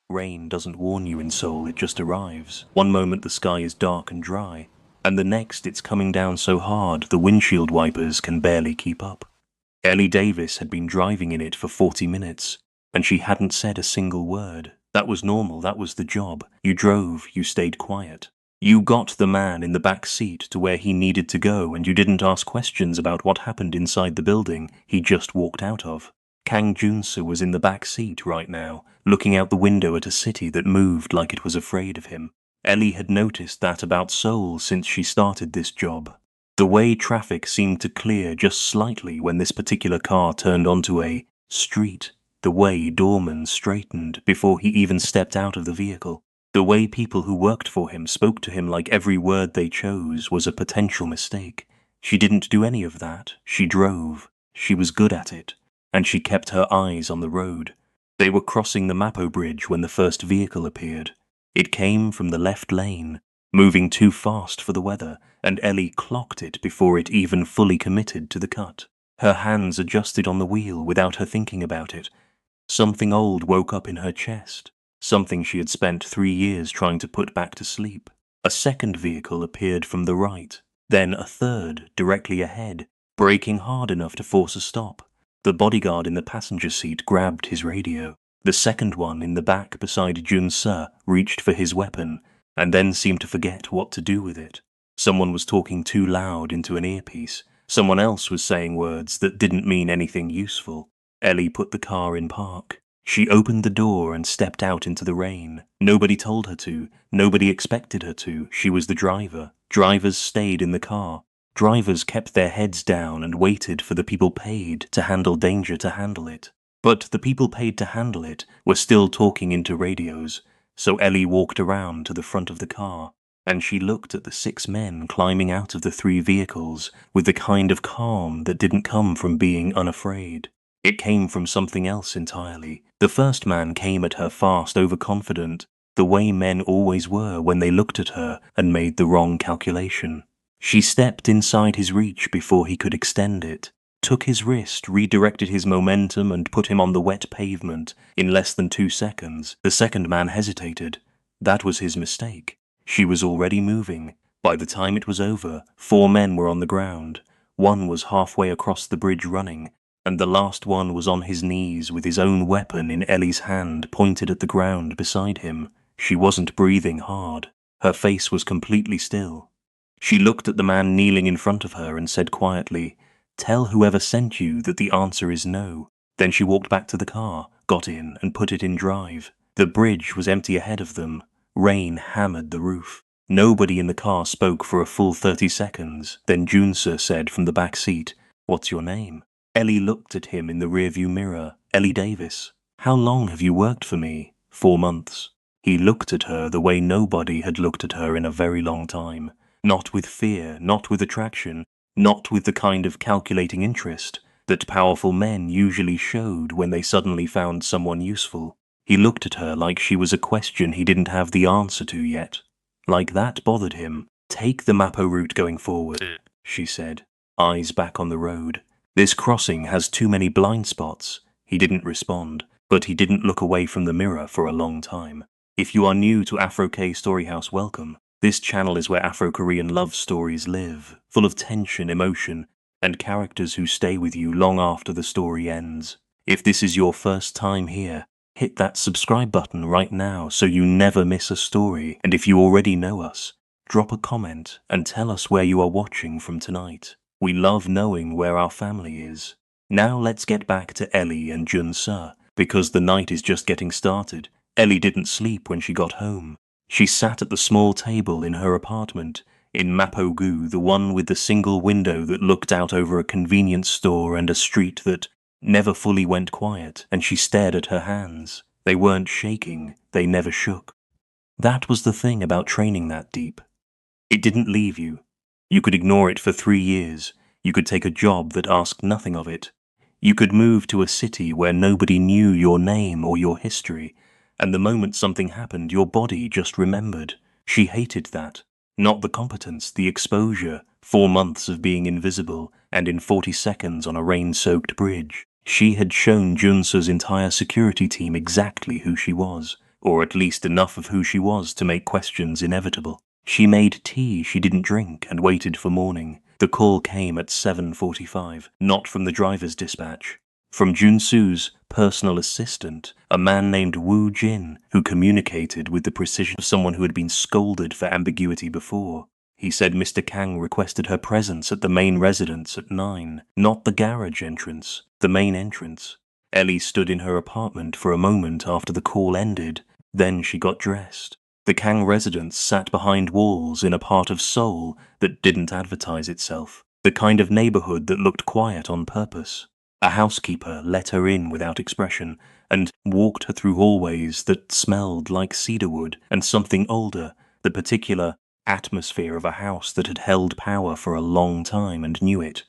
Rain doesn't warn you in Seoul, it just arrives. One moment the sky is dark and dry, and the next it's coming down so hard the windshield wipers can barely keep up. Ellie Davis had been driving in it for 40 minutes, and she hadn't said a single word. That was normal, that was the job. You drove, you stayed quiet. You got the man in the back seat to where he needed to go, and you didn't ask questions about what happened inside the building he just walked out of. Kang Junsu was in the back seat right now, looking out the window at a city that moved like it was afraid of him. Ellie had noticed that about Seoul since she started this job. The way traffic seemed to clear just slightly when this particular car turned onto a street. The way doormen straightened before he even stepped out of the vehicle. The way people who worked for him spoke to him like every word they chose was a potential mistake. She didn't do any of that. She drove. She was good at it. And she kept her eyes on the road. They were crossing the Mapo Bridge when the first vehicle appeared. It came from the left lane, moving too fast for the weather, and Ellie clocked it before it even fully committed to the cut. Her hands adjusted on the wheel without her thinking about it. Something old woke up in her chest. Something she had spent 3 years trying to put back to sleep. A second vehicle appeared from the right, then a third directly ahead, braking hard enough to force a stop. The bodyguard in the passenger seat grabbed his radio. The second one in the back beside Jun-se reached for his weapon, and then seemed to forget what to do with it. Someone was talking too loud into an earpiece. Someone else was saying words that didn't mean anything useful. Ellie put the car in park. She opened the door and stepped out into the rain. Nobody told her to. Nobody expected her to. She was the driver. Drivers stayed in the car. Drivers kept their heads down and waited for the people paid to handle danger to handle it. But the people paid to handle it were still talking into radios, so Ellie walked around to the front of the car, and she looked at the 6 men climbing out of the 3 vehicles with the kind of calm that didn't come from being unafraid. It came from something else entirely. The first man came at her fast, overconfident, the way men always were when they looked at her and made the wrong calculation. She stepped inside his reach before he could extend it, took his wrist, redirected his momentum, and put him on the wet pavement in less than 2 seconds. The second man hesitated. That was his mistake. She was already moving. By the time it was over, 4 men were on the ground. One was halfway across the bridge running, and the last one was on his knees with his own weapon in Ellie's hand pointed at the ground beside him. She wasn't breathing hard. Her face was completely still. She looked at the man kneeling in front of her and said quietly, "Tell whoever sent you that the answer is no." Then she walked back to the car, got in, and put it in drive. The bridge was empty ahead of them. Rain hammered the roof. Nobody in the car spoke for a full 30 seconds. Then Jun-se said from the back seat, "What's your name?" Ellie looked at him in the rearview mirror. "Ellie Davis." "How long have you worked for me?" 4 months. He looked at her the way nobody had looked at her in a very long time. Not with fear, not with attraction, not with the kind of calculating interest that powerful men usually showed when they suddenly found someone useful. He looked at her like she was a question he didn't have the answer to yet. Like that bothered him. "Take the Mapo route going forward," she said, eyes back on the road. "This crossing has too many blind spots." He didn't respond, but he didn't look away from the mirror for a long time. If you are new to Afro-K Storyhouse, welcome. This channel is where Afro-Korean love stories live, full of tension, emotion, and characters who stay with you long after the story ends. If this is your first time here, hit that subscribe button right now so you never miss a story. And if you already know us, drop a comment and tell us where you are watching from tonight. We love knowing where our family is. Now let's get back to Ellie and Jun-se, because the night is just getting started. Ellie didn't sleep when she got home. She sat at the small table in her apartment, in Mapo-gu, the one with the single window that looked out over a convenience store and a street that never fully went quiet, and she stared at her hands. They weren't shaking, they never shook. That was the thing about training that deep. It didn't leave you. You could ignore it for 3 years. You could take a job that asked nothing of it. You could move to a city where nobody knew your name or your history, and the moment something happened, your body just remembered. She hated that. Not the competence, the exposure, 4 months of being invisible, and in 40 seconds on a rain-soaked bridge. She had shown Jun-se's entire security team exactly who she was. or at least enough of who she was to make questions inevitable. She made tea she didn't drink and waited for morning. The call came at 7:45, not from the driver's dispatch. From Junsu's personal assistant, a man named Wu Jin, who communicated with the precision of someone who had been scolded for ambiguity before. He said Mr. Kang requested her presence at the main residence at 9, not the garage entrance, the main entrance. Ellie stood in her apartment for a moment after the call ended, then she got dressed. The Kang residence sat behind walls in a part of Seoul that didn't advertise itself, the kind of neighborhood that looked quiet on purpose. A housekeeper let her in without expression and walked her through hallways that smelled like cedarwood and something older, the particular atmosphere of a house that had held power for a long time and knew it.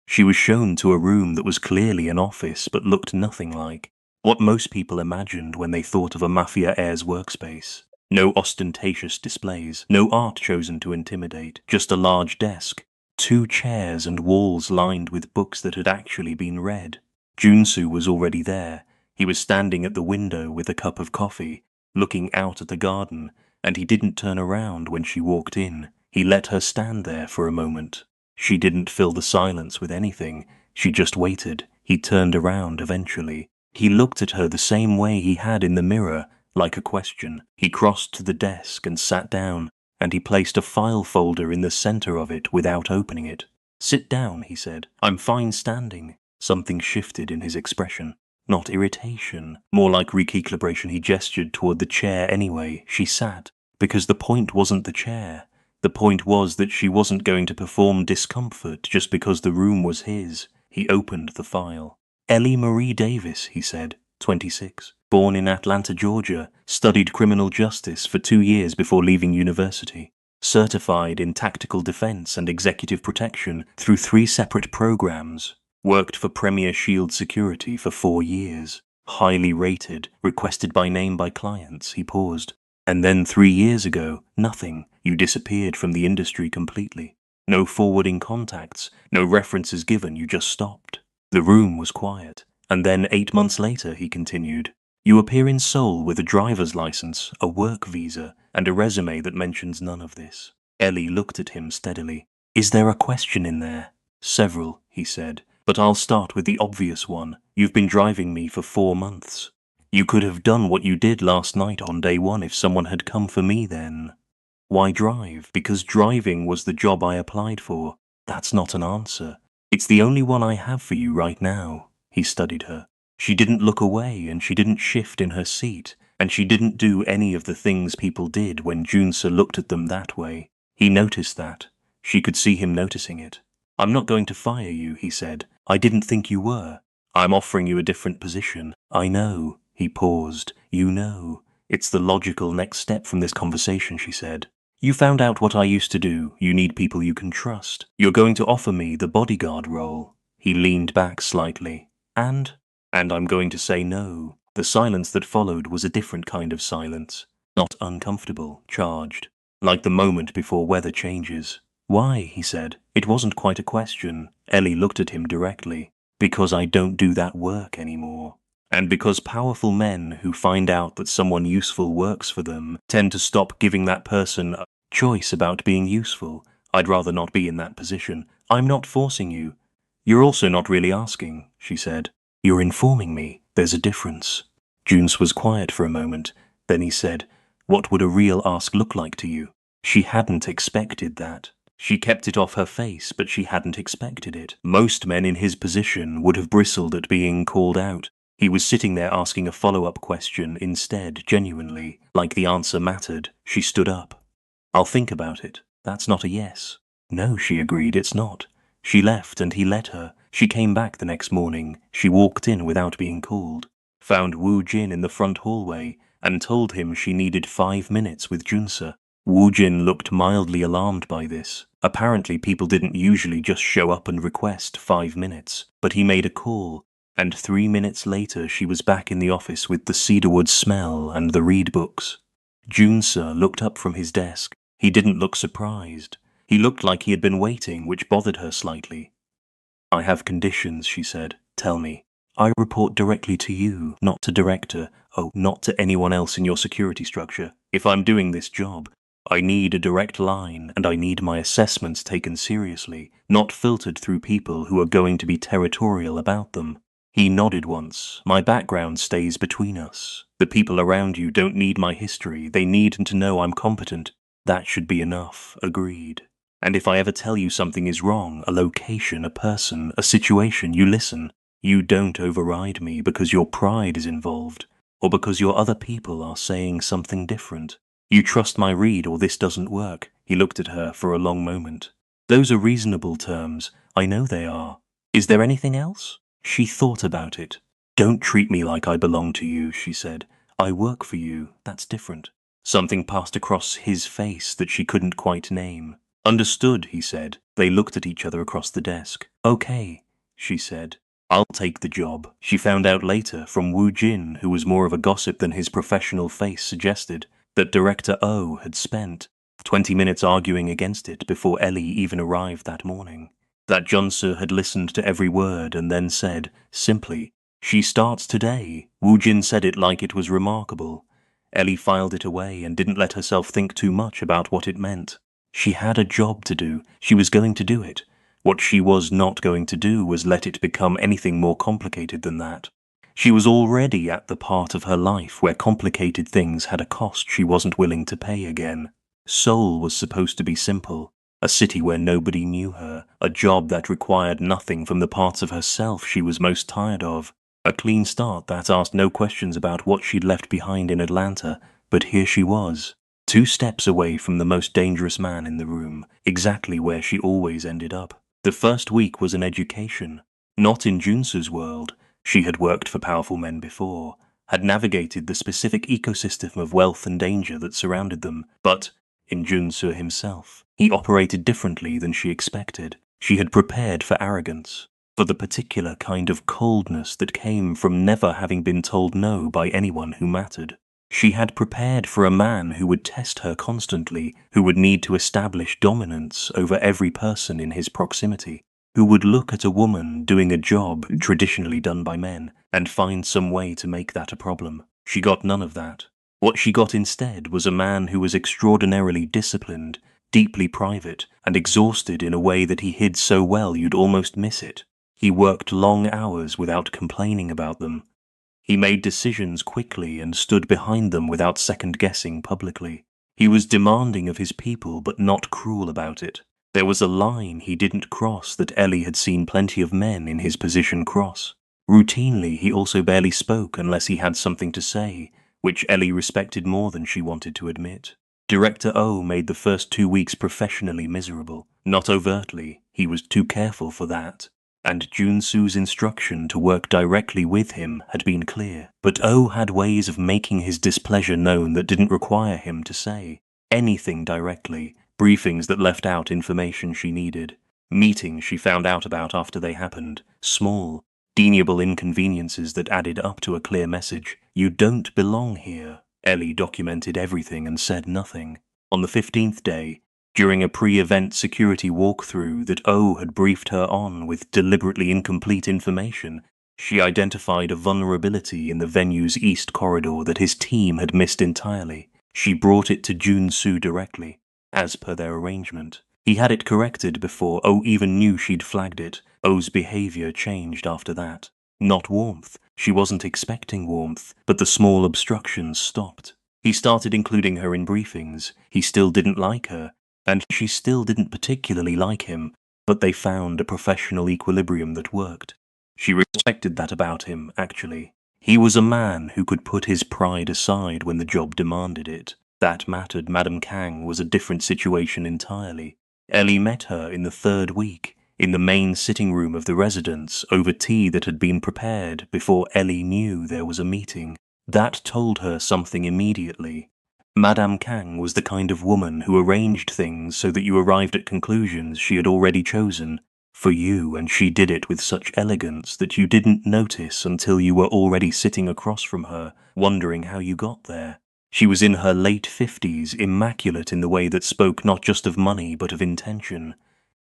She was shown to a room that was clearly an office but looked nothing like what most people imagined when they thought of a Mafia Heir's workspace. No ostentatious displays, no art chosen to intimidate, just a large desk, 2 chairs and walls lined with books that had actually been read. Junsu was already there. He was standing at the window with a cup of coffee, looking out at the garden, and he didn't turn around when she walked in. He let her stand there for a moment. She didn't fill the silence with anything. She just waited. He turned around eventually. He looked at her the same way he had in the mirror, like a question. He crossed to the desk and sat down, and he placed a file folder in the center of it without opening it. "Sit down," he said. "I'm fine standing." Something shifted in his expression. Not irritation, more like recalibration. He gestured toward the chair anyway. She sat, because the point wasn't the chair. The point was that she wasn't going to perform discomfort just because the room was his. He opened the file. "Ellie Marie Davis," he said, 26. Born in Atlanta, Georgia, studied criminal justice for 2 years before leaving university. Certified in tactical defense and executive protection through 3 separate programs. Worked for Premier Shield Security for 4 years. Highly rated, requested by name by clients. He paused. And then 3 years ago, nothing. You disappeared from the industry completely. No forwarding contacts, no references given, you just stopped. The room was quiet. And then 8 months later, he continued, you appear in Seoul with a driver's license, a work visa, and a resume that mentions none of this. Ellie looked at him steadily. Is there a question in there? Several, he said, but I'll start with the obvious one. You've been driving me for 4 months. You could have done what you did last night on day 1 if someone had come for me then. Why drive? Because driving was the job I applied for. That's not an answer. It's the only one I have for you right now. He studied her. She didn't look away, and she didn't shift in her seat, and she didn't do any of the things people did when Junsa looked at them that way. He noticed that. She could see him noticing it. I'm not going to fire you, he said. I didn't think you were. I'm offering you a different position. I know. He paused. You know. It's the logical next step from this conversation, she said. You found out what I used to do. You need people you can trust. You're going to offer me the bodyguard role. He leaned back slightly. And I'm going to say no. The silence that followed was a different kind of silence. Not uncomfortable, charged. Like the moment before weather changes. Why, he said. It wasn't quite a question. Ellie looked at him directly. Because I don't do that work anymore. And because powerful men who find out that someone useful works for them tend to stop giving that person a choice about being useful. I'd rather not be in that position. I'm not forcing you. You're also not really asking, she said. You're informing me. There's a difference. Junes was quiet for a moment. Then he said, what would a real ask look like to you? She hadn't expected that. She kept it off her face, but she hadn't expected it. Most men in his position would have bristled at being called out. He was sitting there asking a follow-up question instead, genuinely, like the answer mattered. She stood up. I'll think about it. That's not a yes. No, she agreed, it's not. She left and he let her. She came back the next morning. She walked in without being called. Found Woo Jin in the front hallway and told him she needed 5 minutes with Junsa. Woo Jin looked mildly alarmed by this. Apparently people didn't usually just show up and request 5 minutes, but he made a call, and 3 minutes later she was back in the office with the cedarwood smell and the read books. Junsa looked up from his desk. He didn't look surprised. He looked like he had been waiting, which bothered her slightly. I have conditions, she said. Tell me. I report directly to you, not to director. Oh, not to anyone else in your security structure. If I'm doing this job, I need a direct line, and I need my assessments taken seriously, not filtered through people who are going to be territorial about them. He nodded once. My background stays between us. The people around you don't need my history. They need to know I'm competent. That should be enough. Agreed. And if I ever tell you something is wrong, a location, a person, a situation, you listen. You don't override me because your pride is involved, or because your other people are saying something different. You trust my read or this doesn't work. He looked at her for a long moment. Those are reasonable terms. I know they are. Is there anything else? She thought about it. Don't treat me like I belong to you, she said. I work for you. That's different. Something passed across his face that she couldn't quite name. Understood, he said. They looked at each other across the desk. Okay, she said. I'll take the job. She found out later from Wu Jin, who was more of a gossip than his professional face suggested, that Director O had spent 20 minutes arguing against it before Ellie even arrived that morning. That Junsu had listened to every word and then said, simply, "She starts today." Wu Jin said it like it was remarkable. Ellie filed it away and didn't let herself think too much about what it meant. She had a job to do. She was going to do it. What she was not going to do was let it become anything more complicated than that. She was already at the part of her life where complicated things had a cost she wasn't willing to pay again. Seoul was supposed to be simple, a city where nobody knew her, a job that required nothing from the parts of herself she was most tired of, a clean start that asked no questions about what she'd left behind in Atlanta, but here she was, 2 steps away from the most dangerous man in the room, exactly where she always ended up. The first week was an education. Not in Junsu's world. She had worked for powerful men before, had navigated the specific ecosystem of wealth and danger that surrounded them, but in Junsu himself, he operated differently than she expected. She had prepared for arrogance, for the particular kind of coldness that came from never having been told no by anyone who mattered. She had prepared for a man who would test her constantly, who would need to establish dominance over every person in his proximity, who would look at a woman doing a job traditionally done by men and find some way to make that a problem. She got none of that. What she got instead was a man who was extraordinarily disciplined, deeply private, and exhausted in a way that he hid so well you'd almost miss it. He worked long hours without complaining about them. He made decisions quickly and stood behind them without second-guessing publicly. He was demanding of his people but not cruel about it. There was a line he didn't cross that Ellie had seen plenty of men in his position cross. Routinely, he also barely spoke unless he had something to say, which Ellie respected more than she wanted to admit. Director O made the first 2 weeks professionally miserable. Not overtly, he was too careful for that. And Junsu's instruction to work directly with him had been clear. But O had ways of making his displeasure known that didn't require him to say anything directly, briefings that left out information she needed, meetings she found out about after they happened, small, deniable inconveniences that added up to a clear message. You don't belong here. Ellie documented everything and said nothing. On the 15th day, during a pre-event security walkthrough that O had briefed her on with deliberately incomplete information, she identified a vulnerability in the venue's east corridor that his team had missed entirely. She brought it to Junsu directly, as per their arrangement. He had it corrected before O even knew she'd flagged it. O's behavior changed after that. Not warmth. She wasn't expecting warmth, but the small obstructions stopped. He started including her in briefings. He still didn't like her, and she still didn't particularly like him, but they found a professional equilibrium that worked. She respected that about him, actually. He was a man who could put his pride aside when the job demanded it. That mattered. Madame Kang was a different situation entirely. Ellie met her in the 3rd week, in the main sitting room of the residence, over tea that had been prepared before Ellie knew there was a meeting. That told her something immediately. Madame Kang was the kind of woman who arranged things so that you arrived at conclusions she had already chosen for you, and she did it with such elegance that you didn't notice until you were already sitting across from her, wondering how you got there. She was in her late 50s, immaculate in the way that spoke not just of money but of intention.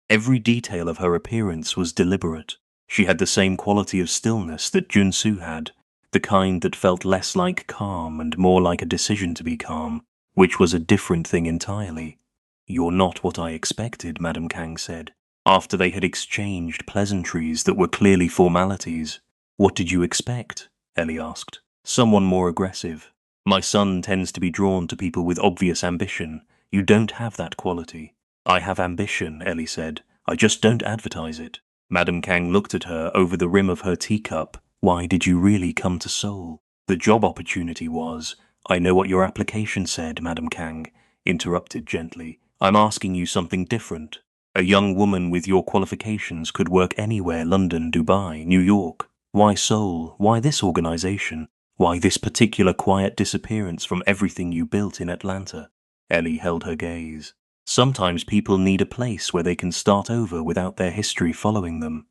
Every detail of her appearance was deliberate. She had the same quality of stillness that Junsu had, the kind that felt less like calm and more like a decision to be calm, which was a different thing entirely. "You're not what I expected," Madame Kang said, after they had exchanged pleasantries that were clearly formalities. "What did you expect?" Ellie asked. "Someone more aggressive. My son tends to be drawn to people with obvious ambition. You don't have that quality." "I have ambition," Ellie said. "I just don't advertise it." Madame Kang looked at her over the rim of her teacup. "Why did you really come to Seoul?" "The job opportunity was—" "I know what your application said," Madame Kang interrupted gently. "I'm asking you something different. A young woman with your qualifications could work anywhere: London, Dubai, New York. Why Seoul? Why this organization? Why this particular quiet disappearance from everything you built in Atlanta?" Ellie held her gaze. "Sometimes people need a place where they can start over without their history following them."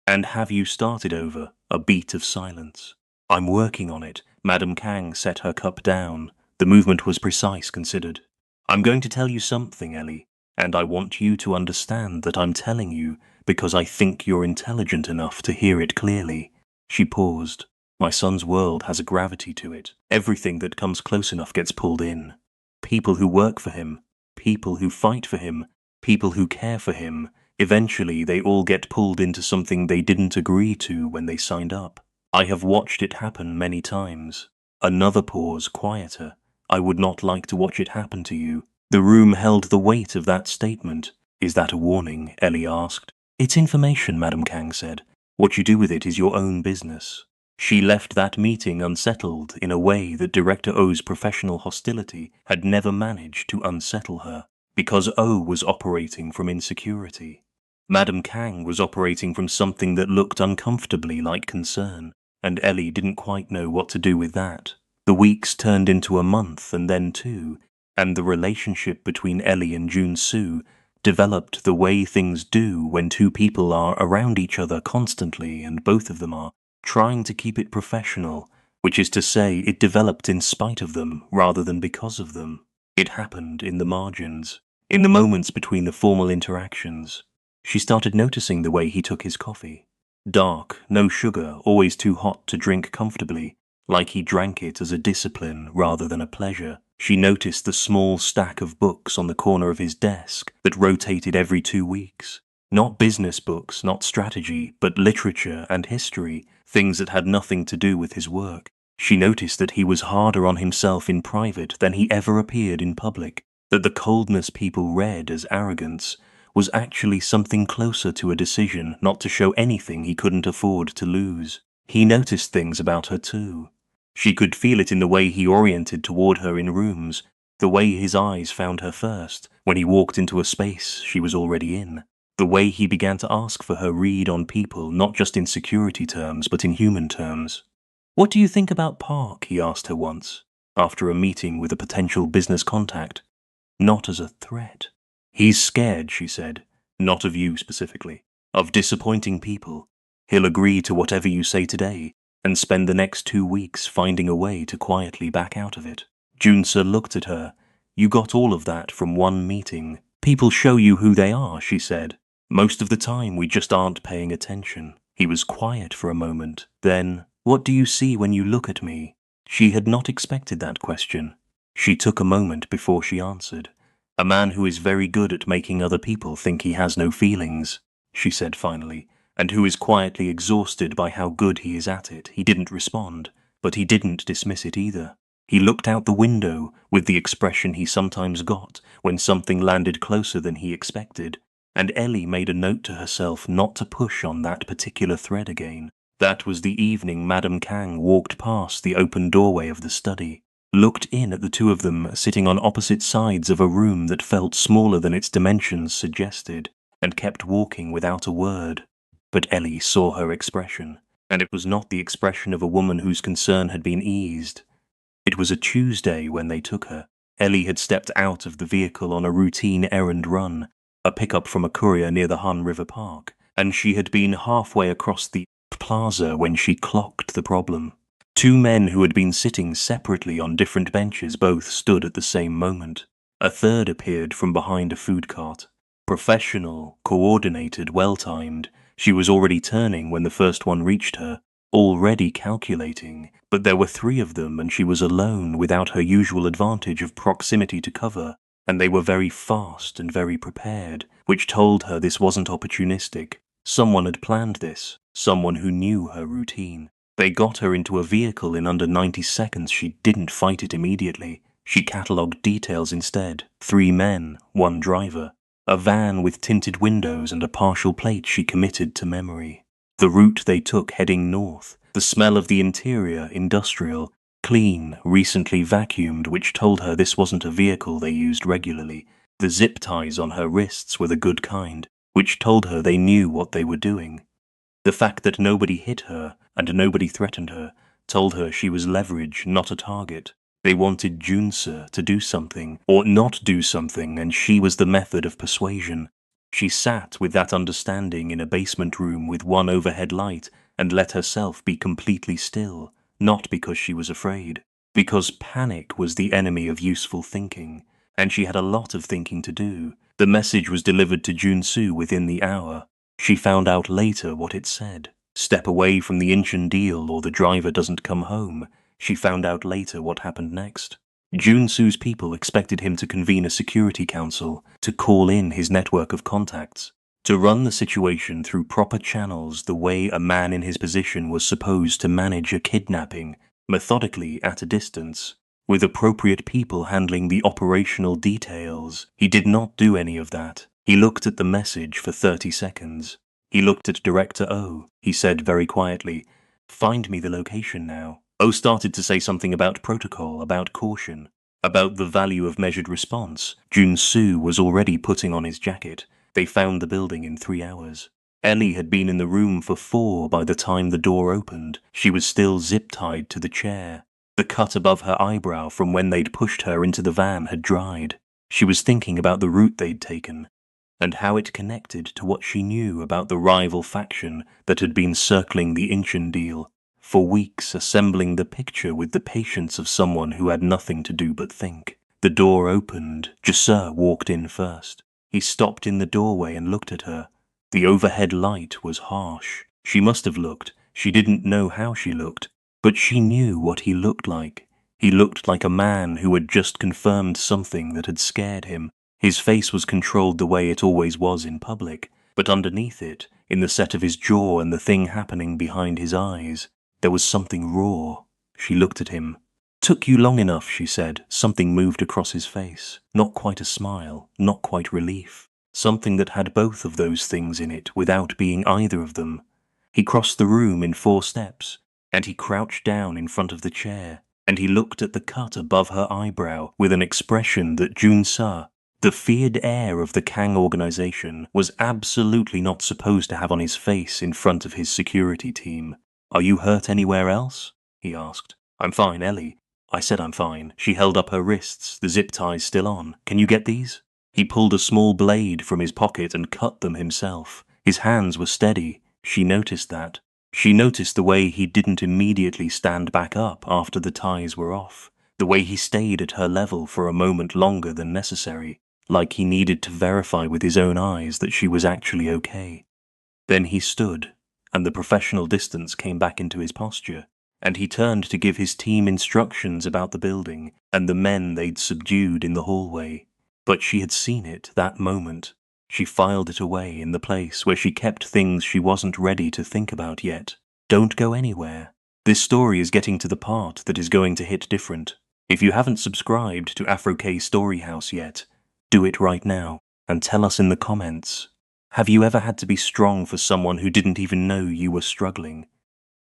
"And have you started over?" A beat of silence. "I'm working on it." Madame Kang set her cup down. The movement was precise, considered. "I'm going to tell you something, Ellie, and I want you to understand that I'm telling you because I think you're intelligent enough to hear it clearly." She paused. "My son's world has a gravity to it. Everything that comes close enough gets pulled in. People who work for him, people who fight for him, people who care for him, eventually they all get pulled into something they didn't agree to when they signed up. I have watched it happen many times." Another pause, quieter. "I would not like to watch it happen to you." The room held the weight of that statement. "Is that a warning?" Ellie asked. "It's information," Madame Kang said. "What you do with it is your own business." She left that meeting unsettled in a way that Director O's professional hostility had never managed to unsettle her, because O was operating from insecurity. Madame Kang was operating from something that looked uncomfortably like concern, and Ellie didn't quite know what to do with that. The weeks turned into a month and then two, and the relationship between Ellie and Jun-soo developed the way things do when two people are around each other constantly and both of them are trying to keep it professional, which is to say it developed in spite of them rather than because of them. It happened in the margins, in the moments between the formal interactions. She started noticing the way he took his coffee. Dark, no sugar, always too hot to drink comfortably, like he drank it as a discipline rather than a pleasure. She noticed the small stack of books on the corner of his desk that rotated every 2 weeks. Not business books, not strategy, but literature and history, things that had nothing to do with his work. She noticed that he was harder on himself in private than he ever appeared in public, that the coldness people read as arrogance was actually something closer to a decision not to show anything he couldn't afford to lose. He noticed things about her too. She could feel it in the way he oriented toward her in rooms, the way his eyes found her first, when he walked into a space she was already in. The way he began to ask for her read on people, not just in security terms, but in human terms. "What do you think about Park?" he asked her once, after a meeting with a potential business contact. "Not as a threat." "He's scared," she said. "Not of you specifically. Of disappointing people. He'll agree to whatever you say today, and spend the next 2 weeks finding a way to quietly back out of it." Junsa looked at her. "You got all of that from one meeting." "People show you who they are," she said. "Most of the time we just aren't paying attention." He was quiet for a moment. Then, "What do you see when you look at me?" She had not expected that question. She took a moment before she answered. "A man who is very good at making other people think he has no feelings," she said finally, "and who is quietly exhausted by how good he is at it." He didn't respond, but he didn't dismiss it either. He looked out the window with the expression he sometimes got when something landed closer than he expected, and Ellie made a note to herself not to push on that particular thread again. That was the evening Madame Kang walked past the open doorway of the study, looked in at the two of them sitting on opposite sides of a room that felt smaller than its dimensions suggested, and kept walking without a word. But Ellie saw her expression, and it was not the expression of a woman whose concern had been eased. It was a Tuesday when they took her. Ellie had stepped out of the vehicle on a routine errand run, a pickup from a courier near the Han River Park, and she had been halfway across the plaza when she clocked the problem. Two men who had been sitting separately on different benches both stood at the same moment. A third appeared from behind a food cart. Professional, coordinated, well-timed, She was already turning when the first one reached her, already calculating, but there were 3 of them and she was alone without her usual advantage of proximity to cover, and they were very fast and very prepared, which told her this wasn't opportunistic. Someone had planned this, someone who knew her routine. They got her into a vehicle in under 90 seconds. She didn't fight it immediately. She catalogued details instead. 3 men, 1 driver. A van with tinted windows and a partial plate she committed to memory. The route they took heading north. The smell of the interior, industrial, clean, recently vacuumed, which told her this wasn't a vehicle they used regularly. The zip ties on her wrists were the good kind, which told her they knew what they were doing. The fact that nobody hit her and nobody threatened her told her she was leverage, not a target. They wanted Junse to do something, or not do something, and she was the method of persuasion. She sat with that understanding in a basement room with 1 overhead light and let herself be completely still, not because she was afraid, because panic was the enemy of useful thinking, and she had a lot of thinking to do. The message was delivered to Junsu within the hour. She found out later what it said. Step away from the Incheon deal or the driver doesn't come home. She found out later what happened next. Junsu's people expected him to convene a security council, to call in his network of contacts, to run the situation through proper channels the way a man in his position was supposed to manage a kidnapping, methodically at a distance, with appropriate people handling the operational details. He did not do any of that. He looked at the message for 30 seconds. He looked at Director O. He said very quietly, "Find me the location now." O started to say something about protocol, about caution, about the value of measured response. Junsu was already putting on his jacket. They found the building in 3 hours. Ellie had been in the room for 4 by the time the door opened. She was still zip-tied to the chair. The cut above her eyebrow from when they'd pushed her into the van had dried. She was thinking about the route they'd taken, and how it connected to what she knew about the rival faction that had been circling the Incheon deal, for weeks assembling the picture with the patience of someone who had nothing to do but think. The door opened. Jasur walked in first. He stopped in the doorway and looked at her. The overhead light was harsh. She must have looked. She didn't know how she looked, but she knew what he looked like. He looked like a man who had just confirmed something that had scared him. His face was controlled the way it always was in public, but underneath it, in the set of his jaw and the thing happening behind his eyes, there was something raw. She looked at him. "Took you long enough," she said. Something moved across his face. Not quite a smile, not quite relief. Something that had both of those things in it without being either of them. He crossed the room in 4 steps, and he crouched down in front of the chair, and he looked at the cut above her eyebrow with an expression that Junsa, the feared heir of the Kang organization, was absolutely not supposed to have on his face in front of his security team. "Are you hurt anywhere else?" he asked. "I'm fine, Ellie." I said I'm fine. She held up her wrists, the zip ties still on. "Can you get these?" He pulled a small blade from his pocket and cut them himself. His hands were steady. She noticed that. She noticed the way he didn't immediately stand back up after the ties were off, the way he stayed at her level for a moment longer than necessary, like he needed to verify with his own eyes that she was actually okay. Then he stood, and the professional distance came back into his posture, and he turned to give his team instructions about the building and the men they'd subdued in the hallway. But she had seen it that moment. She filed it away in the place where she kept things she wasn't ready to think about yet. Don't go anywhere. This story is getting to the part that is going to hit different. If you haven't subscribed to Afro K Storyhouse yet, do it right now, and tell us in the comments. Have you ever had to be strong for someone who didn't even know you were struggling?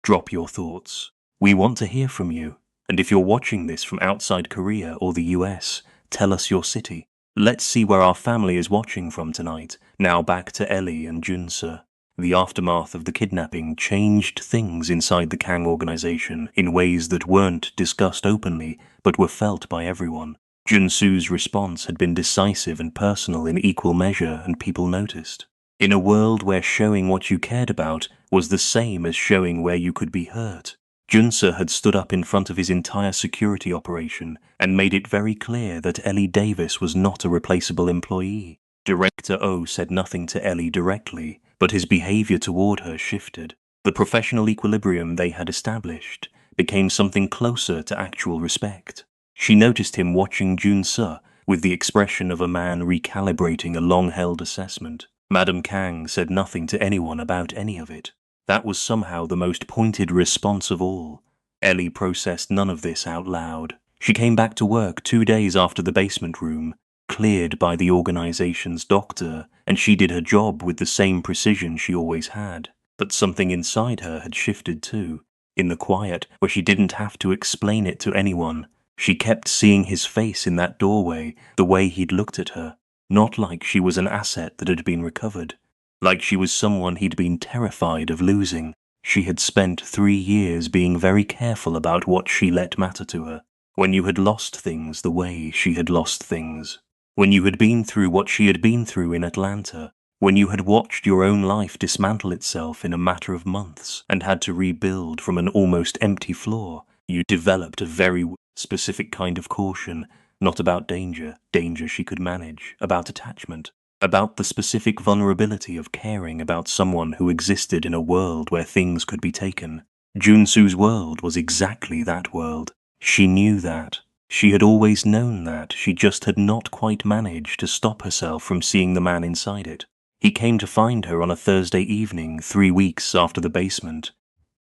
Drop your thoughts. We want to hear from you. And if you're watching this from outside Korea or the US, tell us your city. Let's see where our family is watching from tonight. Now back to Ellie and Junse. The aftermath of the kidnapping changed things inside the Kang organization in ways that weren't discussed openly, but were felt by everyone. Junsu's response had been decisive and personal in equal measure, and people noticed. In a world where showing what you cared about was the same as showing where you could be hurt, Junse had stood up in front of his entire security operation and made it very clear that Ellie Davis was not a replaceable employee. Director O said nothing to Ellie directly, but his behavior toward her shifted. The professional equilibrium they had established became something closer to actual respect. She noticed him watching Jun-se with the expression of a man recalibrating a long-held assessment. Madame Kang said nothing to anyone about any of it. That was somehow the most pointed response of all. Ellie processed none of this out loud. She came back to work 2 days after the basement room, cleared by the organization's doctor, and she did her job with the same precision she always had. But something inside her had shifted too. In the quiet, where she didn't have to explain it to anyone, she kept seeing his face in that doorway, the way he'd looked at her. Not like she was an asset that had been recovered. Like she was someone he'd been terrified of losing. She had spent 3 years being very careful about what she let matter to her. When you had lost things the way she had lost things. When you had been through what she had been through in Atlanta. When you had watched your own life dismantle itself in a matter of months and had to rebuild from an almost empty floor, you developed a very specific kind of caution, not about danger she could manage, about attachment, about the specific vulnerability of caring about someone who existed in a world where things could be taken. Junsu's world was exactly that world. She knew that. She had always known that. She just had not quite managed to stop herself from seeing the man inside it. He came to find her on a Thursday evening 3 weeks after the basement,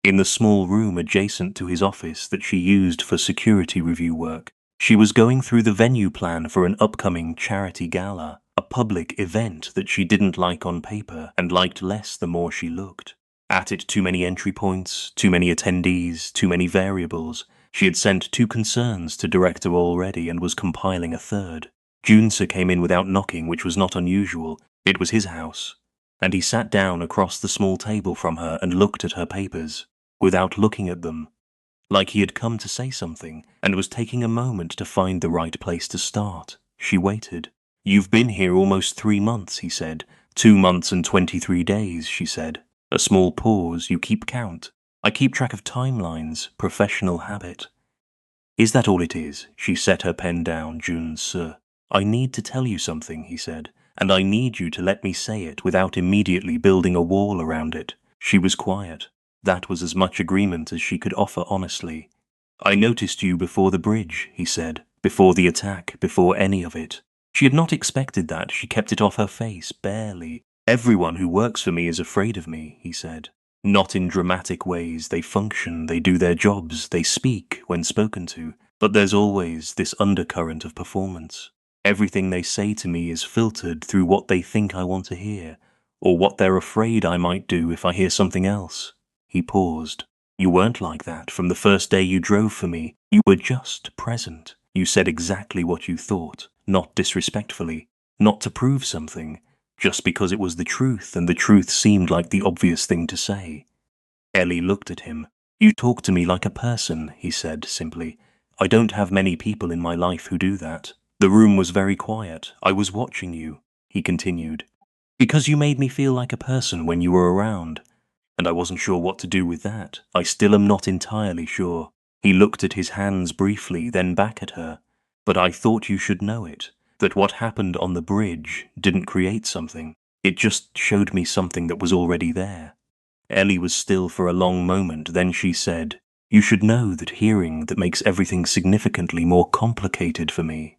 in the small room adjacent to his office that she used for security review work. She was going through the venue plan for an upcoming charity gala, a public event that she didn't like on paper and liked less the more she looked. At it, too many entry points, too many attendees, too many variables. She had sent 2 concerns to director already and was compiling a third. Junse came in without knocking, which was not unusual. It was his house. And he sat down across the small table from her and looked at her papers, without looking at them, like he had come to say something and was taking a moment to find the right place to start. She waited. "You've been here almost 3 months," he said. 2 months and 23 days, she said. A small pause. "You keep count." "I keep track of timelines, professional habit." "Is that all it is?" She set her pen down. Jun-se. "I need to tell you something," he said, "and I need you to let me say it without immediately building a wall around it." She was quiet. That was as much agreement as she could offer honestly. "I noticed you before the bridge," he said, "before the attack, before any of it." She had not expected that. She kept it off her face, barely. "Everyone who works for me is afraid of me," he said. "Not in dramatic ways. They function, they do their jobs, they speak when spoken to. But there's always this undercurrent of performance. Everything they say to me is filtered through what they think I want to hear, or what they're afraid I might do if I hear something else." He paused. "You weren't like that from the first day you drove for me. You were just present. You said exactly what you thought, not disrespectfully, not to prove something, just because it was the truth and the truth seemed like the obvious thing to say." Ellie looked at him. "You talk to me like a person," he said simply. "I don't have many people in my life who do that." The room was very quiet. "I was watching you," he continued, "because you made me feel like a person when you were around. And I wasn't sure what to do with that. I still am not entirely sure." He looked at his hands briefly, then back at her. "But I thought you should know it, that what happened on the bridge didn't create something. It just showed me something that was already there." Ellie was still for a long moment, then she said, "You should know that hearing that makes everything significantly more complicated for me."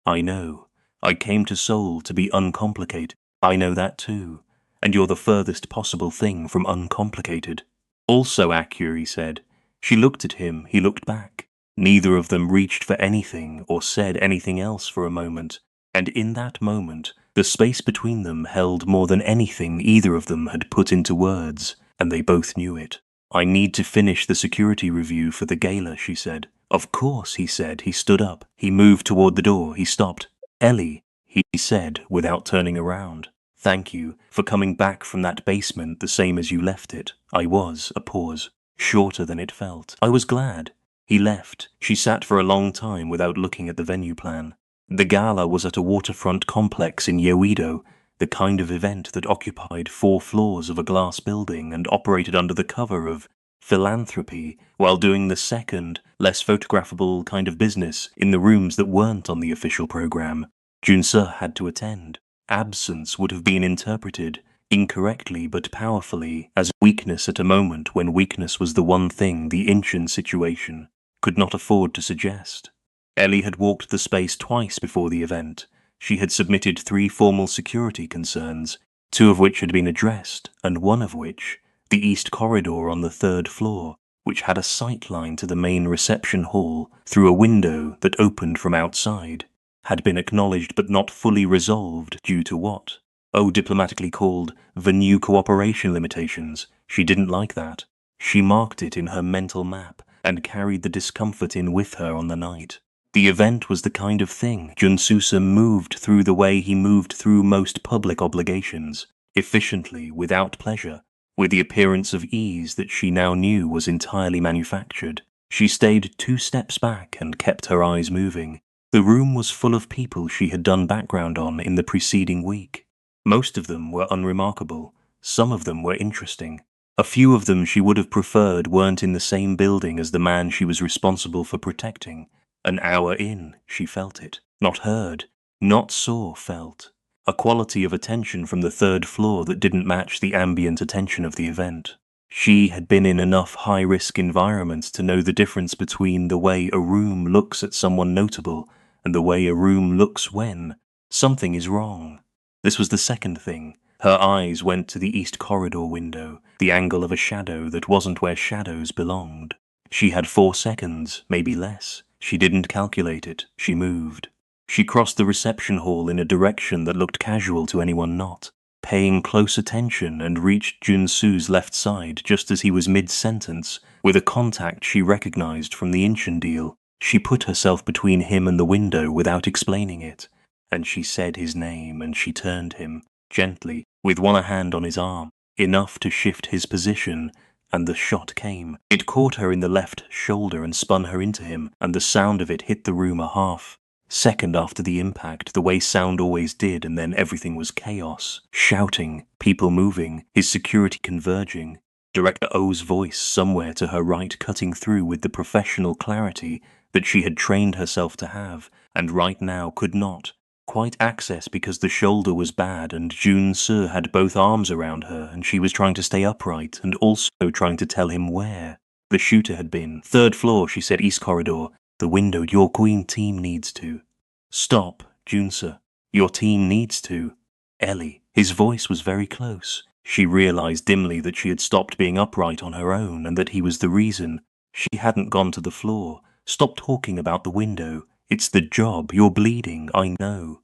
"I know. I came to Seoul to be uncomplicated. I know that too. And you're the furthest possible thing from uncomplicated." "Also accurate," he said. She looked at him, he looked back. Neither of them reached for anything or said anything else for a moment, and in that moment, the space between them held more than anything either of them had put into words, and they both knew it. "I need to finish the security review for the gala," she said. "Of course," he said. He stood up. He moved toward the door. He stopped. "Ellie," he said without turning around. "Thank you for coming back from that basement the same as you left it." "I was," a pause, shorter than it felt. "I was glad." He left. She sat for a long time without looking at the venue plan. The gala was at a waterfront complex in Yeouido, the kind of event that occupied 4 floors of a glass building and operated under the cover of philanthropy while doing the second, less photographable kind of business in the rooms that weren't on the official program. Junse had to attend. Absence would have been interpreted, incorrectly but powerfully, as weakness at a moment when weakness was the one thing the Inchin situation could not afford to suggest. Ellie had walked the space twice before the event. She had submitted 3 formal security concerns, 2 of which had been addressed, and one of which, the east corridor on the 3rd floor, which had a sight line to the main reception hall through a window that opened from outside, had been acknowledged but not fully resolved due to what? Oh, diplomatically called the new cooperation limitations. She didn't like that. She marked it in her mental map and carried the discomfort in with her on the night. The event was the kind of thing Junsusa moved through the way he moved through most public obligations, efficiently, without pleasure, with the appearance of ease that she now knew was entirely manufactured. She stayed 2 steps back and kept her eyes moving. The room was full of people she had done background on in the preceding week. Most of them were unremarkable. Some of them were interesting. A few of them she would have preferred weren't in the same building as the man she was responsible for protecting. An hour in, she felt it. Not heard, not saw, felt. A quality of attention from the 3rd floor that didn't match the ambient attention of the event. She had been in enough high-risk environments to know the difference between the way a room looks at someone notable and the way a room looks when something is wrong. This was the second thing. Her eyes went to the east corridor window, the angle of a shadow that wasn't where shadows belonged. She had 4 seconds, maybe less. She didn't calculate it. She moved. She crossed the reception hall in a direction that looked casual to anyone not paying close attention, and reached Junsu's left side just as he was mid-sentence, with a contact she recognized from the Inchin deal. She put herself between him and the window without explaining it, and she said his name, and she turned him, gently, with one hand on his arm, enough to shift his position, and the shot came. It caught her in the left shoulder and spun her into him, and the sound of it hit the room a half second after the impact, the way sound always did, and then everything was chaos. Shouting, people moving, his security converging. Director O's voice somewhere to her right cutting through with the professional clarity that she had trained herself to have, and right now could not quite access because the shoulder was bad and Junsu had both arms around her and she was trying to stay upright and also trying to tell him where the shooter had been. 3rd floor, she said, east corridor. The window. Your queen team needs to. Stop, Junsu. Your team needs to. Ellie. His voice was very close. She realized dimly that she had stopped being upright on her own and that he was the reason. She hadn't gone to the floor. Stop talking about the window. It's the job. You're bleeding, I know.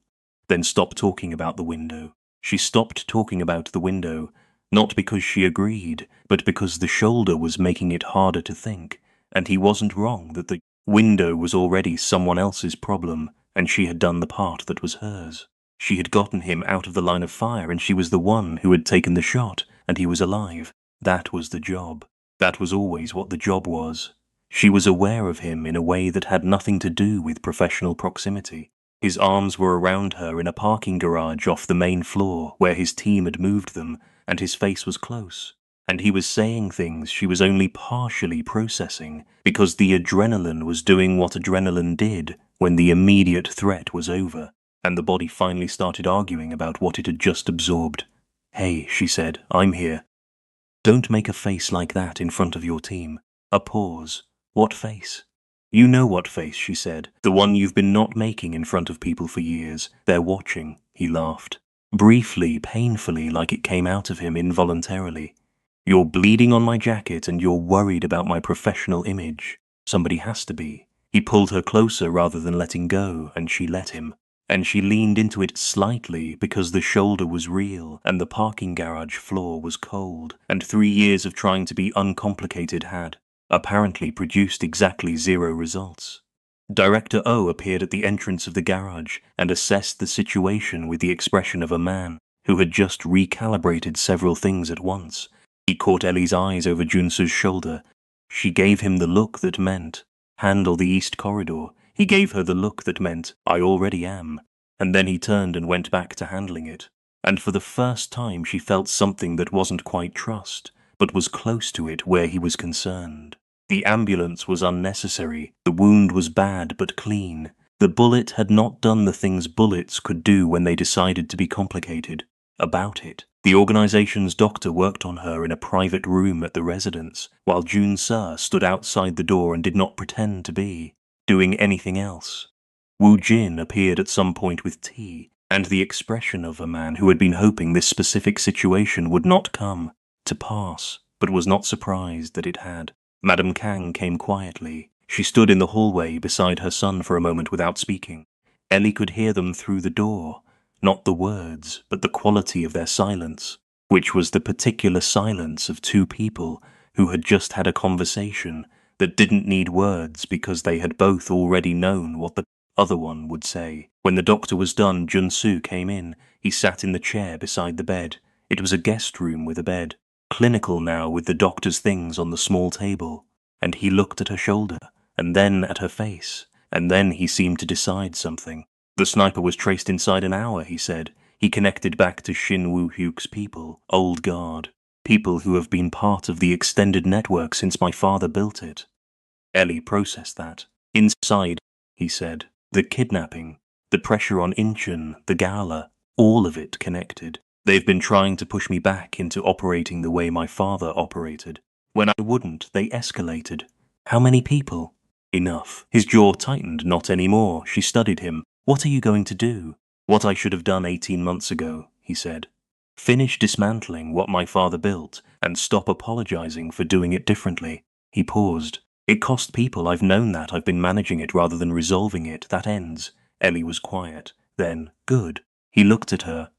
Then stop talking about the window. She stopped talking about the window, not because she agreed, but because the shoulder was making it harder to think, and he wasn't wrong that the window was already someone else's problem, and she had done the part that was hers. She had gotten him out of the line of fire, and she was the one who had taken the shot, and he was alive. That was the job. That was always what the job was. She was aware of him in a way that had nothing to do with professional proximity. His arms were around her in a parking garage off the main floor where his team had moved them, and his face was close. And he was saying things she was only partially processing because the adrenaline was doing what adrenaline did when the immediate threat was over, and the body finally started arguing about what it had just absorbed. Hey, she said, I'm here. Don't make a face like that in front of your team. A pause. What face? You know what face, she said. The one you've been not making in front of people for years. They're watching, he laughed. Briefly, painfully, like it came out of him involuntarily. You're bleeding on my jacket and you're worried about my professional image. Somebody has to be. He pulled her closer rather than letting go, and she let him. And she leaned into it slightly because the shoulder was real and the parking garage floor was cold, and 3 years of trying to be uncomplicated had, apparently, produced exactly 0 results. Director O appeared at the entrance of the garage and assessed the situation with the expression of a man who had just recalibrated several things at once. He caught Ellie's eyes over Junsu's shoulder. She gave him the look that meant, handle the east corridor. He gave her the look that meant, I already am. And then he turned and went back to handling it. And for the first time she felt something that wasn't quite trust, but was close to it where he was concerned. The ambulance was unnecessary. The wound was bad but clean. The bullet had not done the things bullets could do when they decided to be complicated. about it. The organization's doctor worked on her in a private room at the residence, while Jun-seo stood outside the door and did not pretend to be doing anything else. Woo-jin appeared at some point with tea, and the expression of a man who had been hoping this specific situation would not come to pass, but was not surprised that it had. Madame Kang came quietly. She stood in the hallway beside her son for a moment without speaking. Ellie could hear them through the door, not the words, but the quality of their silence, which was the particular silence of two people who had just had a conversation that didn't need words because they had both already known what the other one would say. When the doctor was done, Jun-soo came in. He sat in the chair beside the bed. It was a guest room with a bed, clinical now with the doctor's things on the small table, and he looked at her shoulder, and then at her face, and then he seemed to decide something. The sniper was traced inside an hour, he said. He connected back to Shin Woo-hyuk's people, old guard, people who have been part of the extended network since my father built it. Ellie processed that. Inside, he said, the kidnapping, the pressure on Incheon, the gala, all of it connected. They've been trying to push me back into operating the way my father operated. When I wouldn't, they escalated. How many people? Enough. His jaw tightened. Not anymore. She studied him. What are you going to do? What I should have done 18 months ago, he said. Finish dismantling what my father built and stop apologizing for doing it differently. He paused. It cost people. I've known that. I've been managing it rather than resolving it. That ends. Ellie was quiet. Then, good. He looked at her.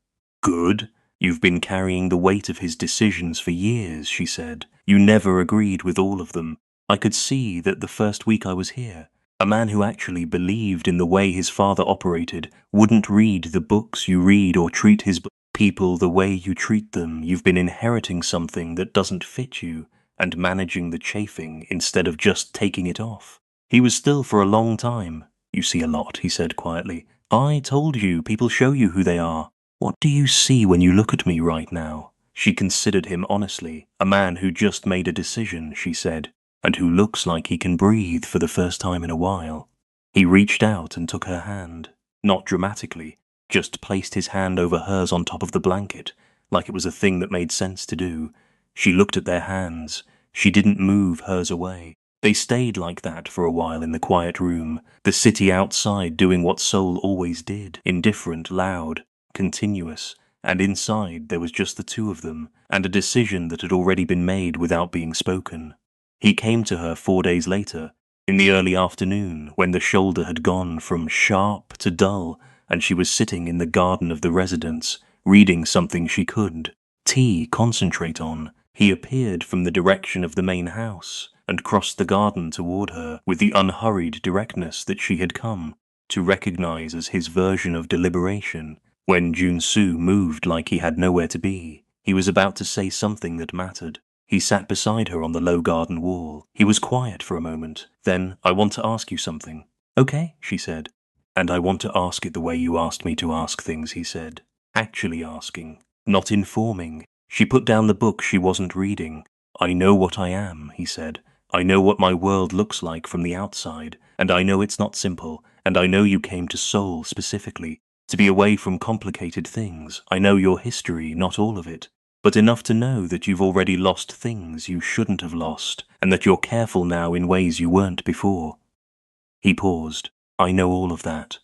Good? You've been carrying the weight of his decisions for years, she said. You never agreed with all of them. I could see that the first week I was here. A man who actually believed in the way his father operated wouldn't read the books you read or treat his people the way you treat them. You've been inheriting something that doesn't fit you and managing the chafing instead of just taking it off. He was still for a long time. You see a lot, he said quietly. I told you, people show you who they are. What do you see when you look at me right now? She considered him honestly. A man who just made a decision, she said, and who looks like he can breathe for the first time in a while. He reached out and took her hand. Not dramatically, just placed his hand over hers on top of the blanket, like it was a thing that made sense to do. She looked at their hands. She didn't move hers away. They stayed like that for a while in the quiet room, the city outside doing what Seoul always did, indifferent, loud, continuous, and inside there was just the two of them, and a decision that had already been made without being spoken. He came to her 4 days later, in the early afternoon, when the shoulder had gone from sharp to dull, and she was sitting in the garden of the residence, reading something she could concentrate on. He appeared from the direction of the main house, and crossed the garden toward her with the unhurried directness that she had come to recognize as his version of deliberation. When Jun-soo moved like he had nowhere to be, he was about to say something that mattered. He sat beside her on the low garden wall. He was quiet for a moment. Then, I want to ask you something. Okay, she said. And I want to ask it the way you asked me to ask things, he said. Actually asking, not informing. She put down the book she wasn't reading. I know what I am, he said. I know what my world looks like from the outside, and I know it's not simple, and I know you came to Seoul specifically, to be away from complicated things. I know your history, not all of it, but enough to know that you've already lost things you shouldn't have lost, and that you're careful now in ways you weren't before. He paused. I know all of that.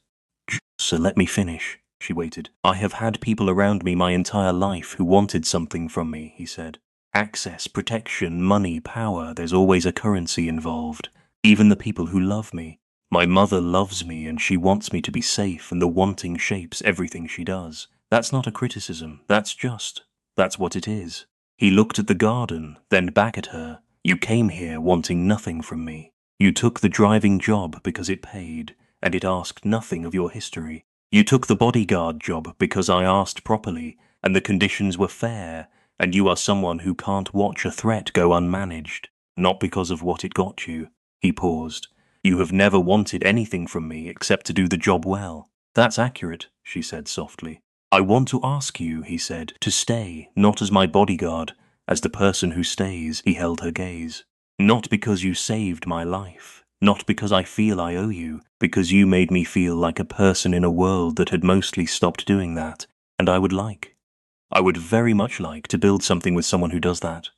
So let me finish. She waited. I have had people around me my entire life who wanted something from me, he said. Access, protection, money, power, there's always a currency involved. Even the people who love me. My mother loves me and she wants me to be safe, and the wanting shapes everything she does. That's not a criticism, that's what it is. He looked at the garden, then back at her. You came here wanting nothing from me. You took the driving job because it paid, and it asked nothing of your history. You took the bodyguard job because I asked properly, and the conditions were fair, and you are someone who can't watch a threat go unmanaged, not because of what it got you. He paused. You have never wanted anything from me except to do the job well. That's accurate, she said softly. I want to ask you, he said, to stay, not as my bodyguard, as the person who stays. He held her gaze. Not because you saved my life, not because I feel I owe you, because you made me feel like a person in a world that had mostly stopped doing that, and I would like. I would very much like to build something with someone who does that.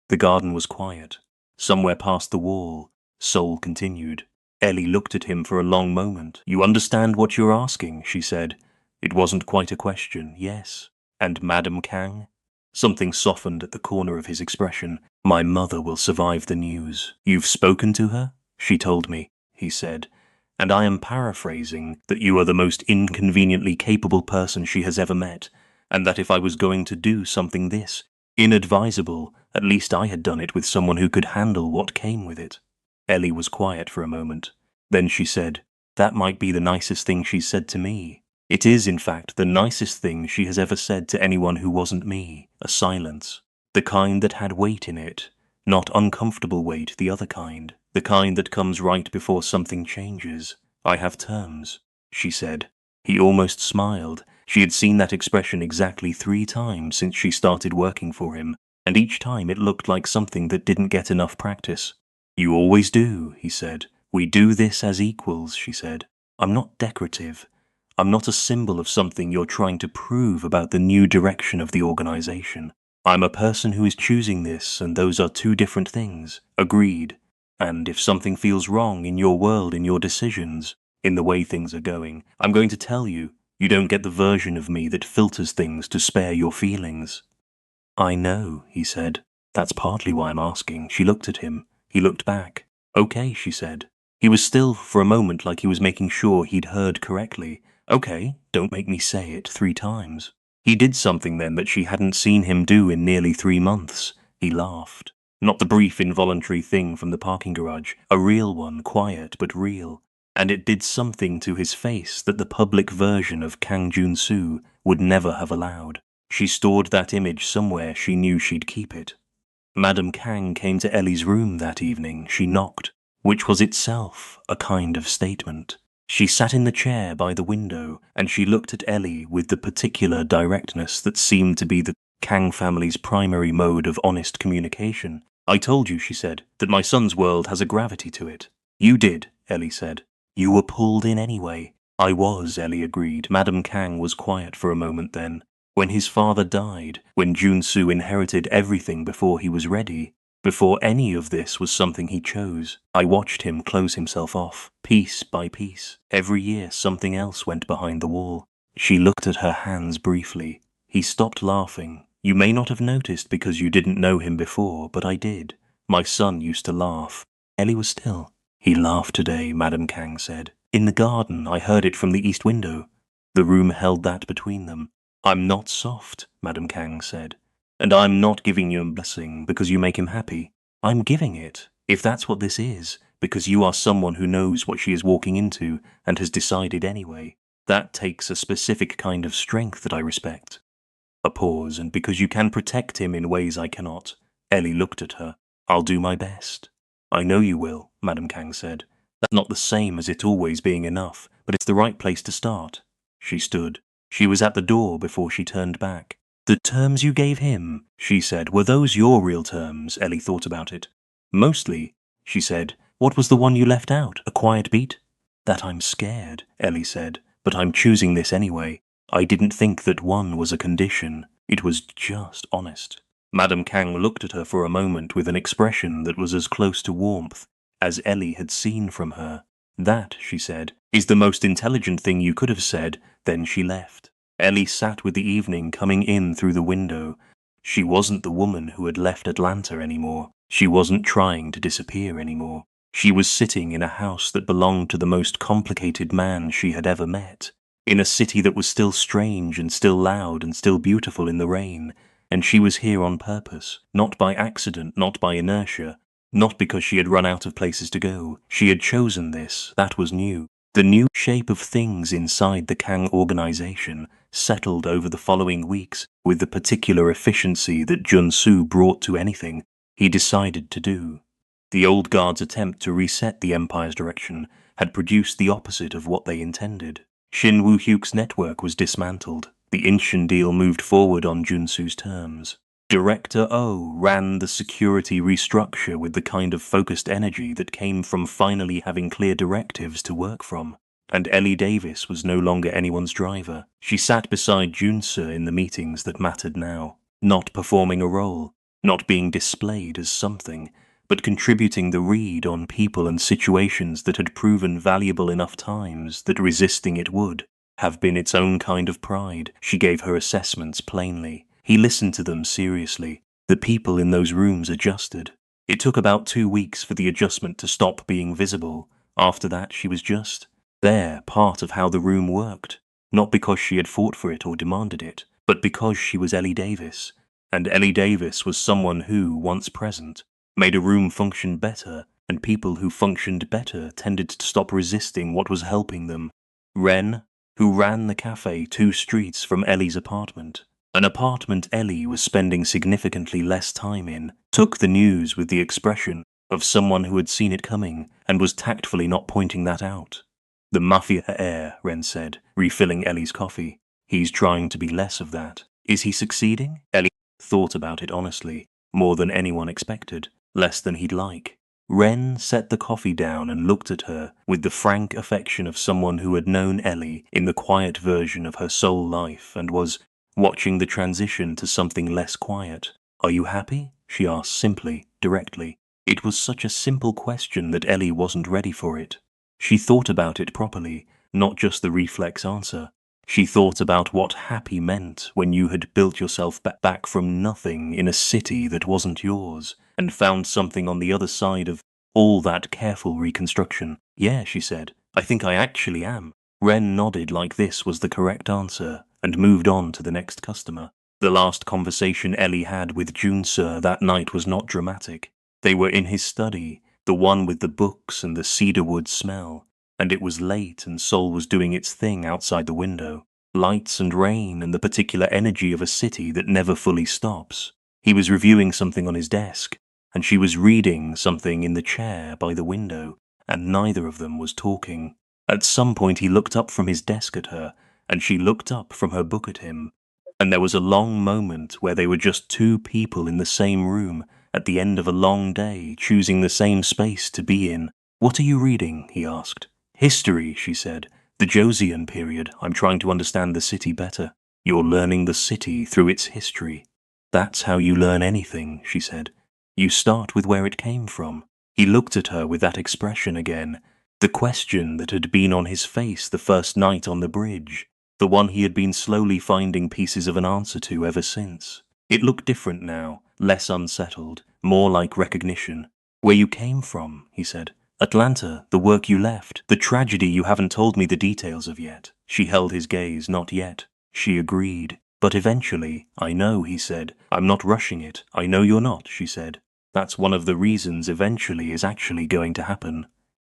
The garden was quiet. Somewhere past the wall, Sol continued. Ellie looked at him for a long moment. You understand what you're asking, she said. It wasn't quite a question, yes. And Madame Kang? Something softened at the corner of his expression. My mother will survive the news. You've spoken to her? She told me, he said. And I am paraphrasing that you are the most inconveniently capable person she has ever met, and that if I was going to do something this inadvisable, at least I had done it with someone who could handle what came with it. Ellie was quiet for a moment. Then she said, That might be the nicest thing she's said to me. It is, in fact, the nicest thing she has ever said to anyone who wasn't me. A silence. The kind that had weight in it. Not uncomfortable weight, the other kind. The kind that comes right before something changes. I have terms, she said. He almost smiled. She had seen that expression exactly 3 times since she started working for him, and each time it looked like something that didn't get enough practice. You always do, he said. We do this as equals, she said. I'm not decorative. I'm not a symbol of something you're trying to prove about the new direction of the organization. I'm a person who is choosing this, and those are 2 different things. Agreed. And if something feels wrong in your world, in your decisions, in the way things are going, I'm going to tell you, you don't get the version of me that filters things to spare your feelings. I know, he said. That's partly why I'm asking. She looked at him. He looked back. Okay, she said. He was still, for a moment, like he was making sure he'd heard correctly. Okay, don't make me say it 3 times. He did something then that she hadn't seen him do in nearly 3 months. He laughed. Not the brief involuntary thing from the parking garage, a real one, quiet but real. And it did something to his face that the public version of Kang Jun-soo would never have allowed. She stored that image somewhere she knew she'd keep it. Madame Kang came to Ellie's room that evening. She knocked, which was itself a kind of statement. She sat in the chair by the window, and she looked at Ellie with the particular directness that seemed to be the Kang family's primary mode of honest communication. I told you, she said, that my son's world has a gravity to it. You did, Ellie said. You were pulled in anyway. I was, Ellie agreed. Madame Kang was quiet for a moment then. When his father died, when Jun-soo inherited everything before he was ready, before any of this was something he chose, I watched him close himself off, piece by piece. Every year something else went behind the wall. She looked at her hands briefly. He stopped laughing. You may not have noticed because you didn't know him before, but I did. My son used to laugh. Ellie was still. He laughed today, Madame Kang said. In the garden, I heard it from the east window. The room held that between them. I'm not soft, Madame Kang said. And I'm not giving you a blessing because you make him happy. I'm giving it, if that's what this is, because you are someone who knows what she is walking into and has decided anyway. That takes a specific kind of strength that I respect. A pause, and because you can protect him in ways I cannot. Ellie looked at her. I'll do my best. I know you will, Madame Kang said. That's not the same as it always being enough, but it's the right place to start. She stood. She was at the door before she turned back. The terms you gave him, she said, were those your real terms? Ellie thought about it. Mostly, she said. What was the one you left out? A quiet beat? That I'm scared, Ellie said, but I'm choosing this anyway. I didn't think that one was a condition. It was just honest. Madame Kang looked at her for a moment with an expression that was as close to warmth as Ellie had seen from her. That, she said, is the most intelligent thing you could have said. Then she left. Ellie sat with the evening coming in through the window. She wasn't the woman who had left Atlanta anymore. She wasn't trying to disappear anymore. She was sitting in a house that belonged to the most complicated man she had ever met, in a city that was still strange and still loud and still beautiful in the rain, and she was here on purpose, not by accident, not by inertia, not because she had run out of places to go. She had chosen this, that was new. The new shape of things inside the Kang organization settled over the following weeks with the particular efficiency that Jun-soo brought to anything he decided to do. The old guard's attempt to reset the Empire's direction had produced the opposite of what they intended. Shin Woo-hyuk's network was dismantled. The Incheon deal moved forward on Jun-soo's terms. Director O ran the security restructure with the kind of focused energy that came from finally having clear directives to work from. And Ellie Davis was no longer anyone's driver. She sat beside Junsa in the meetings that mattered now, not performing a role, not being displayed as something, but contributing the read on people and situations that had proven valuable enough times that resisting it would have been its own kind of pride. She gave her assessments plainly. He listened to them seriously. The people in those rooms adjusted. It took about 2 weeks for the adjustment to stop being visible. After that, she was just there, part of how the room worked, not because she had fought for it or demanded it, but because she was Ellie Davis, and Ellie Davis was someone who, once present, made a room function better, and people who functioned better tended to stop resisting what was helping them. Wren, who ran the cafe 2 streets from Ellie's apartment, an apartment Ellie was spending significantly less time in, took the news with the expression of someone who had seen it coming and was tactfully not pointing that out. The Mafia Heir, Wren said, refilling Ellie's coffee. He's trying to be less of that. Is he succeeding? Ellie thought about it honestly, more than anyone expected, less than he'd like. Wren set the coffee down and looked at her with the frank affection of someone who had known Ellie in the quiet version of her soul life and was watching the transition to something less quiet. Are you happy? She asked simply, directly. It was such a simple question that Ellie wasn't ready for it. She thought about it properly, not just the reflex answer. She thought about what happy meant when you had built yourself back from nothing in a city that wasn't yours, and found something on the other side of all that careful reconstruction. Yeah, she said, I think I actually am. Wren nodded like this was the correct answer, and moved on to the next customer. The last conversation Ellie had with Junsa that night was not dramatic. They were in his study, the one with the books and the cedarwood smell, and it was late and Seoul was doing its thing outside the window. Lights and rain and the particular energy of a city that never fully stops. He was reviewing something on his desk, and she was reading something in the chair by the window, and neither of them was talking. At some point he looked up from his desk at her, and she looked up from her book at him, and there was a long moment where they were just 2 people in the same room, at the end of a long day, choosing the same space to be in. What are you reading? He asked. History, she said. The Joseon period. I'm trying to understand the city better. You're learning the city through its history. That's how you learn anything, she said. You start with where it came from. He looked at her with that expression again, the question that had been on his face the first night on the bridge, the one he had been slowly finding pieces of an answer to ever since. It looked different now, less unsettled, more like recognition. Where you came from, he said. Atlanta, the work you left, the tragedy you haven't told me the details of yet. She held his gaze, not yet. She agreed. But eventually, I know, he said. I'm not rushing it. I know you're not, she said. That's one of the reasons eventually is actually going to happen.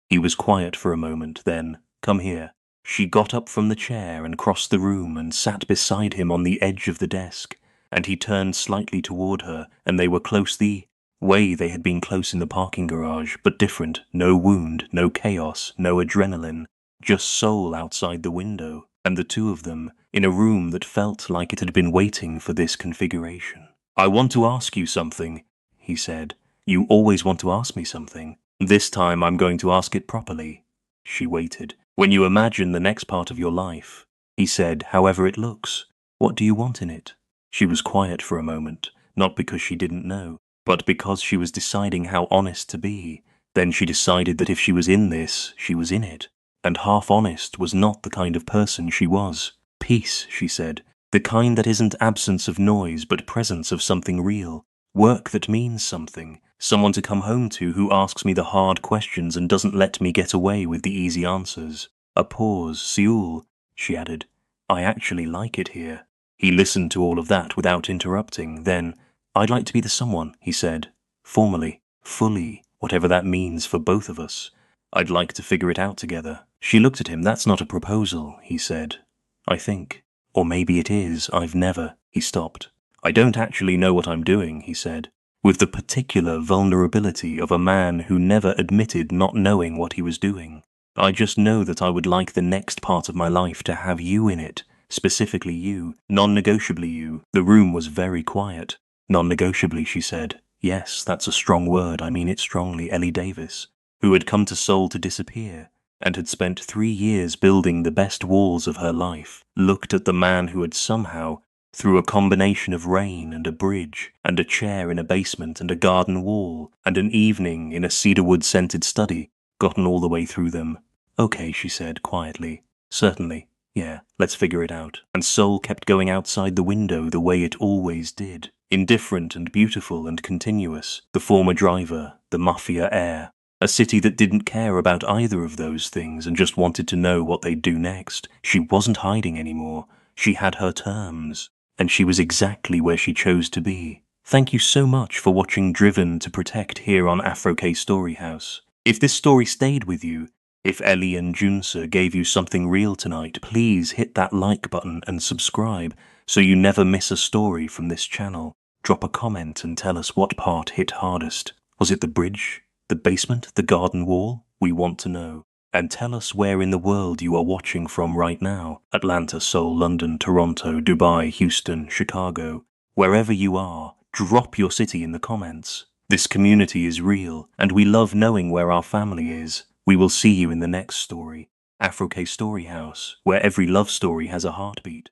He was quiet for a moment, then, come here. She got up from the chair and crossed the room and sat beside him on the edge of the desk, and he turned slightly toward her, and they were close the way they had been close in the parking garage, but different. No wound, no chaos, no adrenaline, just soul outside the window, and the 2 of them, in a room that felt like it had been waiting for this configuration. I want to ask you something, he said. You always want to ask me something. This time I'm going to ask it properly. She waited. When you imagine the next part of your life, he said, however it looks, what do you want in it? She was quiet for a moment, not because she didn't know, but because she was deciding how honest to be. Then she decided that if she was in this, she was in it. And half honest was not the kind of person she was. Peace, she said, the kind that isn't absence of noise but presence of something real. Work that means something. Someone to come home to who asks me the hard questions and doesn't let me get away with the easy answers. A pause. Seoul, she added. I actually like it here. He listened to all of that without interrupting. Then, I'd like to be the someone, he said. Formally, fully, whatever that means for both of us. I'd like to figure it out together. She looked at him. That's not a proposal, he said. I think. Or maybe it is. I've never. He stopped. I don't actually know what I'm doing, he said, with the particular vulnerability of a man who never admitted not knowing what he was doing. I just know that I would like the next part of my life to have you in it, specifically you, non-negotiably you. The room was very quiet. Non-negotiably, she said. Yes, that's a strong word, I mean it strongly. Ellie Davis, who had come to Seoul to disappear, and had spent 3 years building the best walls of her life, looked at the man who had somehow, through a combination of rain and a bridge, and a chair in a basement and a garden wall, and an evening in a cedarwood-scented study, gotten all the way through them. "Okay," she said quietly. "Certainly. Yeah, let's figure it out." And Sol kept going outside the window the way it always did. Indifferent and beautiful and continuous. The former driver, the Mafia Heir. A city that didn't care about either of those things and just wanted to know what they'd do next. She wasn't hiding anymore. She had her terms. And she was exactly where she chose to be. Thank you so much for watching Driven to Protect here on Afro K Storyhouse. If this story stayed with you, if Ellie and Junsa gave you something real tonight, please hit that like button and subscribe so you never miss a story from this channel. Drop a comment and tell us what part hit hardest. Was it the bridge? The basement? The garden wall? We want to know. And tell us where in the world you are watching from right now. Atlanta, Seoul, London, Toronto, Dubai, Houston, Chicago. Wherever you are, drop your city in the comments. This community is real, and we love knowing where our family is. We will see you in the next story. Afro K Storyhouse, where every love story has a heartbeat.